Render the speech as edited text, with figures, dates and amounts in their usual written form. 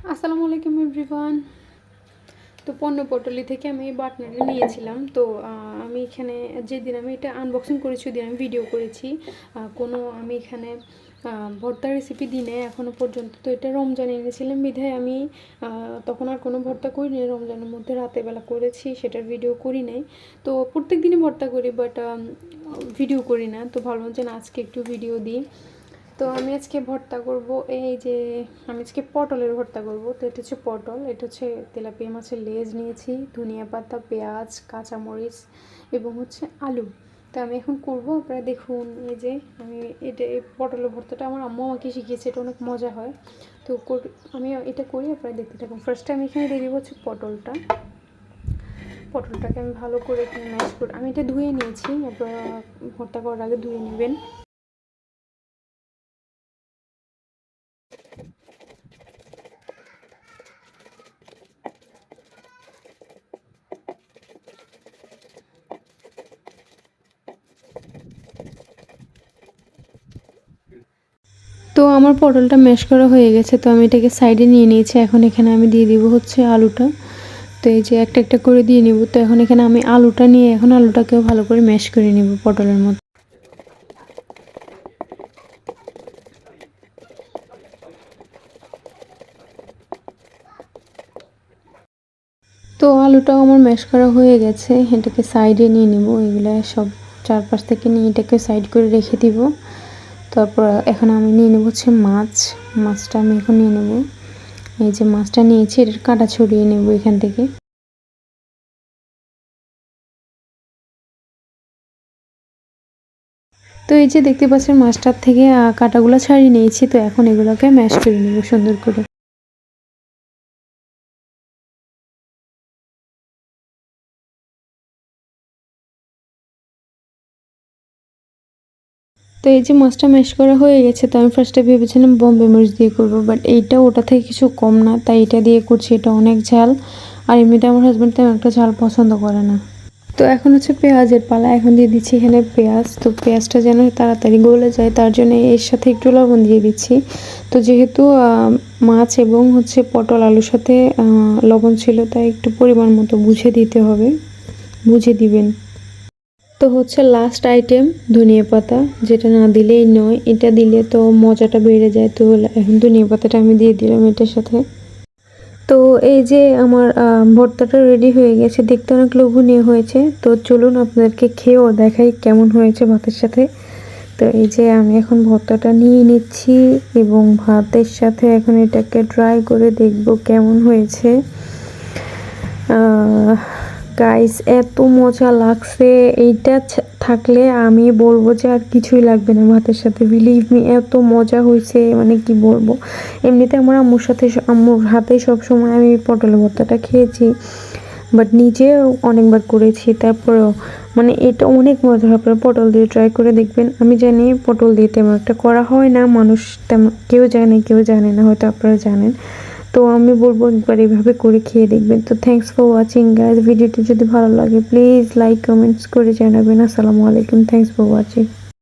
আসসালামু আলাইকুম এভরিওয়ান। তো পণ্য পটলি থেকে আমি এই বাটনাটা নিয়েছিলাম। তো আমি এখানে যেদিন আমি এটা আনবক্সিং করেছি ওদিন আমি ভিডিও করেছি। আমি এখানে ভর্তার রেসিপি দিই নাই এখনও পর্যন্ত। তো এটা রমজানে এনেছিলাম বিধায় আমি তখন আর কোনো ভর্তা করিনি। রমজানের মধ্যে রাতের বেলা করেছি, সেটার ভিডিও করি নাই। তো প্রত্যেক দিনই ভর্তা করি, বাট ভিডিও করি না। তো ভাবলাম যে না, আজকে একটু ভিডিও দিই। তো আমি আজকে ভর্তা করব, এই যে আমি আজকে পটলের ভর্তা করব। তো এটা হচ্ছে পটল, এটা হচ্ছে তেলাপিয়া মাছের লেজ নিয়েছি, ধনিয়া পাতা, পেঁয়াজ, কাঁচামরিচ এবং হচ্ছে আলু। তো আমি এখন করব, আপনারা দেখুন। এই যে আমি এই পটলের ভর্তাটা আমার আম্মু আমাকে শিখিয়েছে, এটা অনেক মজা হয়। তো আমি এটা করি, আপনারা দেখতে থাকুন। ফার্স্টে আমি এখানে দিয়ে দিব হচ্ছে পটলটাকে আমি ভালো করে এখানে ম্যাশ করে আমি এটা ধুয়ে নিয়েছি। আপনারা ভর্তা করার আগে ধুয়ে নেবেন। তো আমার পটলটা ম্যাশ করা হয়ে গেছে, তো আমি এটাকে সাইডে নিয়ে নিয়েছি। এখন এখানে আমি দিয়ে দিব হচ্ছে আলুটা। তো এই যে একটা একটা করে দিয়ে নিব। তো এখন এখানে আমি আলুটা নিয়ে এখন আলুটাকেও ভালো করে ম্যাশ করে নিব পটলের মতো। তো আলুটাও আমার ম্যাশ করা হয়ে গেছে, এটাকে সাইডে নিয়ে নিব। এগুলো সব চারপাশ থেকে নিয়ে এটাকে সাইড করে রেখে দিব। তারপর এখন আমি নিয়ে নেব হচ্ছে মাছটা আমি এখন নিয়ে নেব। এই যে মাছটা নিয়েছি, এটার কাঁটা ছড়িয়ে নেব এখান থেকে। তো এই যে দেখতে পাচ্ছেন মাছটার থেকে কাঁটাগুলো ছাড়িয়ে নিয়েছি। তো এখন এগুলোকে ম্যাশ করে নেব সুন্দর করে। তো এই যে মাছটা ম্যাশ করা হয়ে গেছে। তো আমি ফার্স্টে ভেবেছিলাম বোম্বে মরিচ দিয়ে করবো, বাট এইটা ওটা থেকে কিছু কম না, তাই এটা দিয়ে করছি। এটা অনেক ঝাল, আর এমনিতে আমার হাজব্যান্ড তেমন একটা ঝাল পছন্দ করে না। তো এখন হচ্ছে পেঁয়াজের পালা, এখন দিয়ে দিচ্ছি এখানে পেঁয়াজ। তো পেঁয়াজটা যেন তাড়াতাড়ি গলে যায় তার জন্য এর সাথে একটু লবণ দিয়ে দিচ্ছি। তো যেহেতু মাছ এবং হচ্ছে পটল আলুর সাথে লবণ ছিল, তাই একটু পরিমাণ মতো বুঝে দিতে হবে, বুঝে দিবেন। তো হচ্ছে লাস্ট আইটেম ধনিয়া পাতা, যেটা না দিলেই নয়, এটা দিলে তো মজাটা বেড়ে যায়। তো এখন ধনিয়া পাতাটা আমি দিয়ে দিলাম এটার সাথে। তো এই যে আমার ভর্তাটা রেডি হয়ে গেছে, দেখতে অনেক লোভনীয় হয়েছে। তো চলুন আপনাদেরকে খেয়েও দেখাই কেমন হয়েছে ভাতের সাথে। তো এই যে আমি এখন ভর্তাটা নিয়ে নিচ্ছি এবং ভাতের সাথে এখন এটাকে ট্রাই করে দেখব কেমন হয়েছে। গাইস, এত মজা লাগছে! এইটা থাকলে আমি বলবো যে আর কিছুই লাগবে না ভাতের সাথে। বিলিভ মি, এত মজা হয়েছে, মানে কি বলবো। এমনিতে আমার আম্মুর হাতে সবসময় আমি পটলের ভর্তাটা খেয়েছি, বাট নিজেও অনেকবার করেছি। তারপরেও মানে এটা অনেক মজা হয়। আপনারা পটল দিয়ে ট্রাই করে দেখবেন। আমি জানি পটল দিয়ে তেমন একটা করা হয় না, মানুষ তেমন কেউ জানে না, হয়তো আপনারা জানেন। তো আমি বলবো একবার এভাবে করে খেয়ে দেখবেন। তো থ্যাংকস ফর ওয়াচিং গাইজ। ভিডিওটি যদি ভালো লাগে প্লিজ লাইক কমেন্টস করে জানাবেন। আসসালামু আলাইকুম, থ্যাংকস ফর ওয়াচিং।